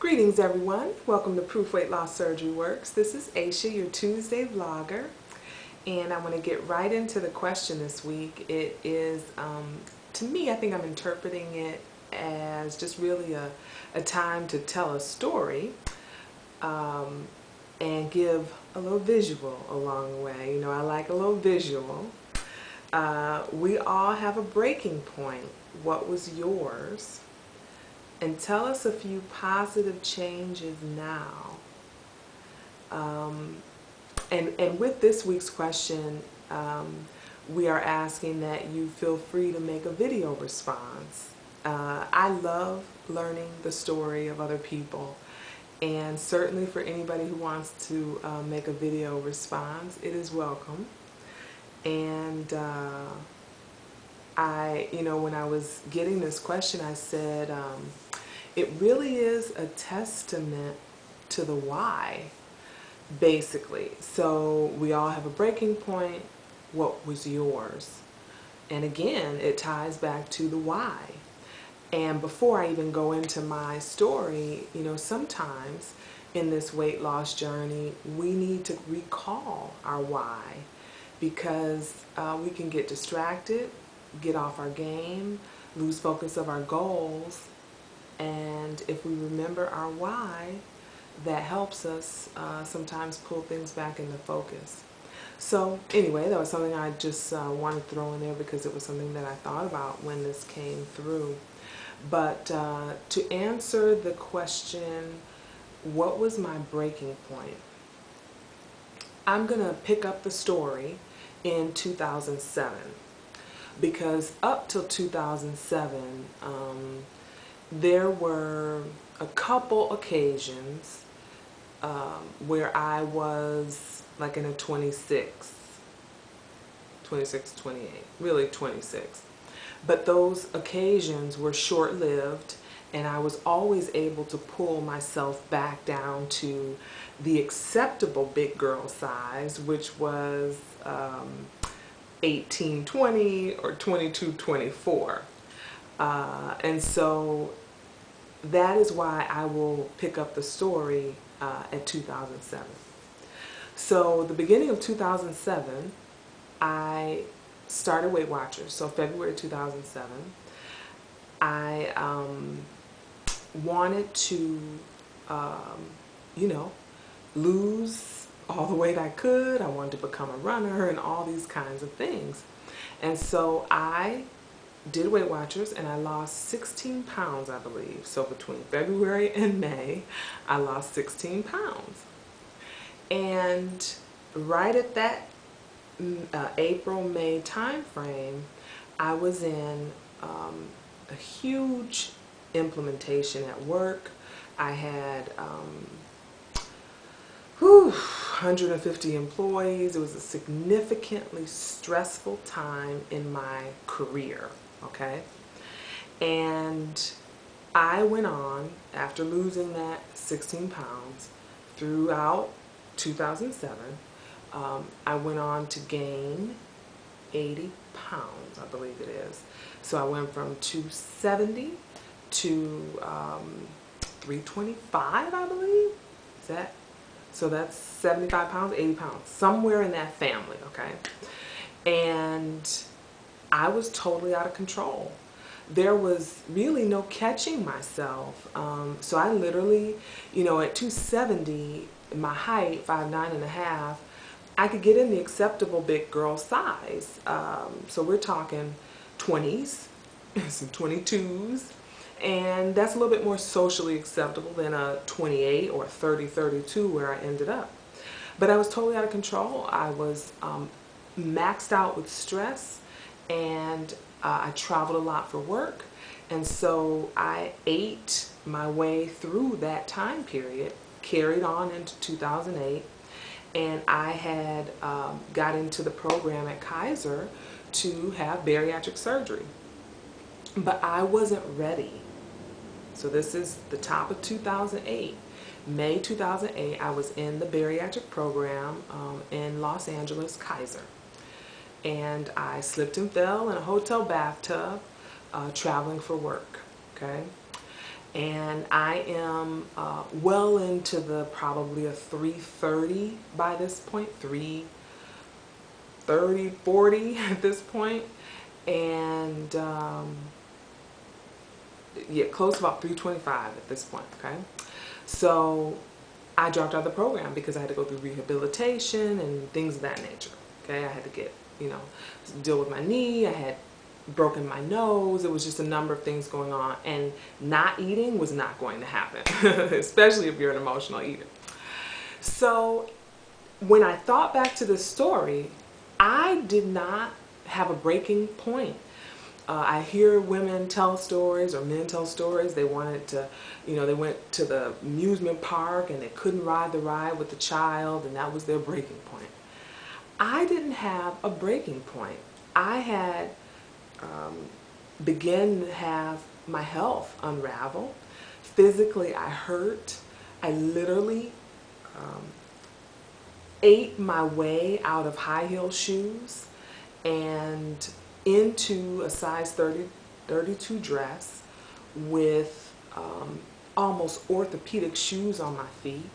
Greetings everyone, welcome to ProofWLSWorks. This is Ayeshah, your Tuesday vlogger, and I want to get right into the question this week. It is, to me, I think I'm interpreting it as just really a time to tell a story and give a little visual along the way. You know, I like a little visual. We all have a breaking point. What was yours? And tell us a few positive changes now. And with this week's question, we are asking that you feel free to make a video response. I love learning the story of other people, and certainly for anybody who wants to make a video response, it is welcome. And when I was getting this question, I said, it really is a testament to the why, basically. So we all have a breaking point. What was yours? And again, it ties back to the why. And before I even go into my story, you know, sometimes in this weight loss journey, we need to recall our why, because we can get distracted, get off our game, lose focus of our goals. And if we remember our why, that helps us sometimes pull things back into focus. So anyway, that was something I just wanted to throw in there because it was something that I thought about when this came through. But to answer the question, what was my breaking point? I'm going to pick up the story in 2007, because up till 2007, there were a couple occasions where I was like in a 26, 28, really 26. But those occasions were short-lived, and I was always able to pull myself back down to the acceptable big girl size, which was 18-20 or 22-24. And so that is why I will pick up the story at 2007. So the beginning of 2007, I started Weight Watchers. So February 2007, I wanted to, lose all the weight I could. I wanted to become a runner and all these kinds of things. And so I did Weight Watchers, and I lost 16 pounds, I believe. So between February and May, I lost 16 pounds. And right at that April-May time frame, I was in a huge implementation at work. I had 150 employees. It was a significantly stressful time in my career. Okay, and I went on, after losing that 16 pounds throughout 2007, I went on to gain 80 pounds, I believe it is. So I went from 270 to 325, I believe. Is that? So that's 75 pounds, 80 pounds, somewhere in that family, okay? And I was totally out of control. There was really no catching myself. So I literally, at 270, my height, 5'9½", I could get in the acceptable big girl size. So we're talking 20s, some 22s, and that's a little bit more socially acceptable than a 28 or 30, 32 where I ended up. But I was totally out of control. I was maxed out with stress, and I traveled a lot for work, and so I ate my way through that time period, carried on into 2008, and I had got into the program at Kaiser to have bariatric surgery. But I wasn't ready. So this is the top of 2008. May 2008, I was in the bariatric program in Los Angeles, Kaiser. And I slipped and fell in a hotel bathtub traveling for work, okay? and I am well into the probably a 330 by this point, 330, 40 at this point, and yeah, close to about 325 at this point, okay? So I dropped out of the program because I had to go through rehabilitation and things of that nature, okay? I had to get, deal with my knee, I had broken my nose, it was just a number of things going on, and not eating was not going to happen, especially if you're an emotional eater. So when I thought back to this story, I did not have a breaking point. I hear women tell stories or men tell stories. They wanted to, they went to the amusement park and they couldn't ride the ride with the child, and that was their breaking point. I didn't have a breaking point. I had began to have my health unravel. Physically, I hurt. I literally ate my way out of high heel shoes and into a size 32 dress with almost orthopedic shoes on my feet,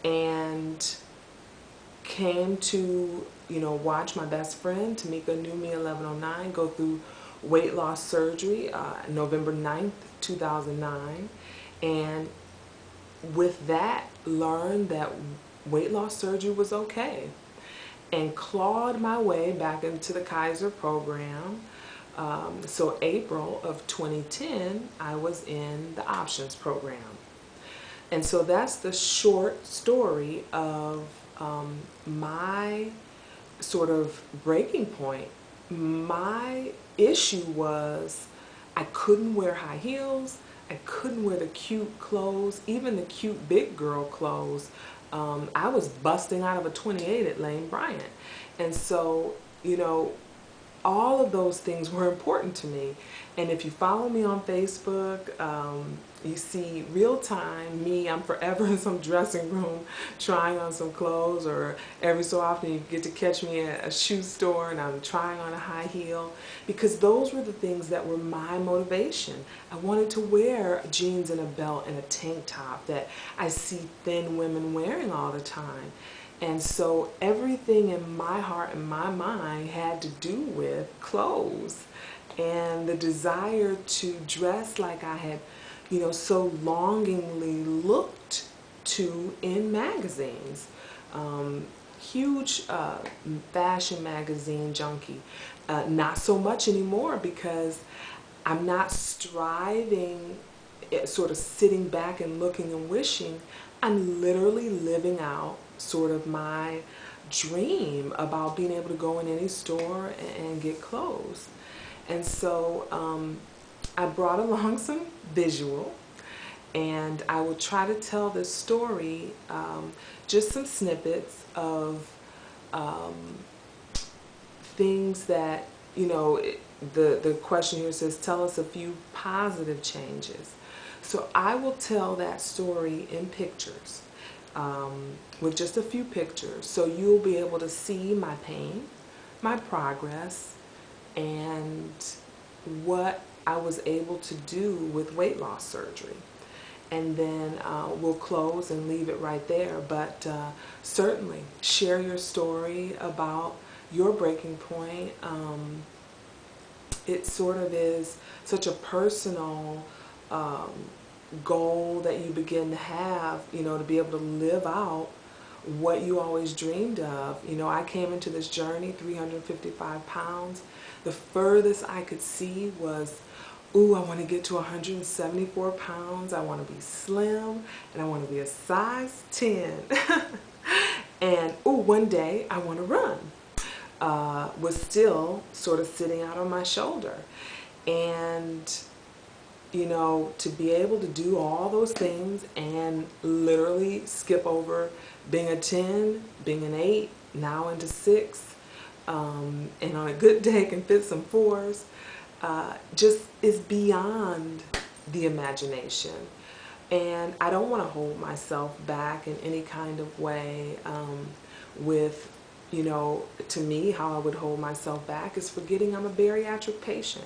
and came to watch my best friend Tamika Numi 1109 go through weight loss surgery November 9th 2009, and with that learned that weight loss surgery was okay, and clawed my way back into the Kaiser program. So April of 2010, I was in the options program. And so that's the short story of my sort of breaking point. My issue was I couldn't wear high heels, I couldn't wear the cute clothes, even the cute big girl clothes. I was busting out of a 28 at Lane Bryant. And so, all of those things were important to me. And if you follow me on Facebook, you see real time me. I'm forever in some dressing room trying on some clothes, or every so often you get to catch me at a shoe store and I'm trying on a high heel, because those were the things that were my motivation. I wanted to wear jeans and a belt and a tank top that I see thin women wearing all the time. And so everything in my heart and my mind had to do with clothes and the desire to dress like I had, so longingly looked to in magazines. Huge fashion magazine junkie. Not so much anymore, because I'm not striving, sort of sitting back and looking and wishing. I'm literally living out sort of my dream about being able to go in any store and get clothes. And so I brought along some visual, and I will try to tell this story, just some snippets of things that, the question here says, tell us a few positive changes. So I will tell that story in pictures, with just a few pictures, so you'll be able to see my pain, my progress, and what I was able to do with weight loss surgery. And then we'll close and leave it right there. But certainly share your story about your breaking point. It sort of is such a personal goal that you begin to have, to be able to live out what you always dreamed of. I came into this journey 355 pounds. The furthest I could see was, ooh, I want to get to 174 pounds. I want to be slim, and I want to be a size 10. And, ooh, one day I want to run. Was still sort of sitting out on my shoulder. And to be able to do all those things and literally skip over being a 10, being an 8, now into 6, and on a good day can fit some 4s, just is beyond the imagination. And I don't want to hold myself back in any kind of way with, to me, how I would hold myself back is forgetting I'm a bariatric patient.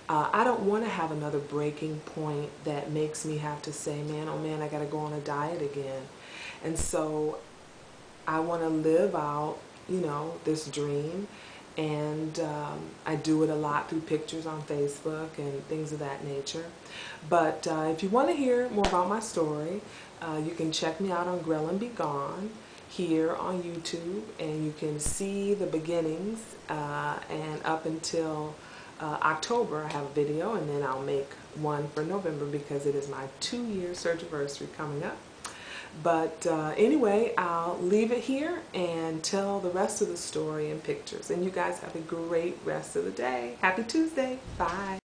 I don't want to have another breaking point that makes me have to say, man, oh man, I got to go on a diet again. And so I want to live out, you know, this dream. And I do it a lot through pictures on Facebook and things of that nature. But if you want to hear more about my story, you can check me out on ghrelinbgone here on YouTube, and you can see the beginnings, and up until October I have a video, and then I'll make one for November because it is my 2-year surgiversary coming up. But anyway, I'll leave it here and tell the rest of the story in pictures. And you guys have a great rest of the day. Happy Tuesday. Bye.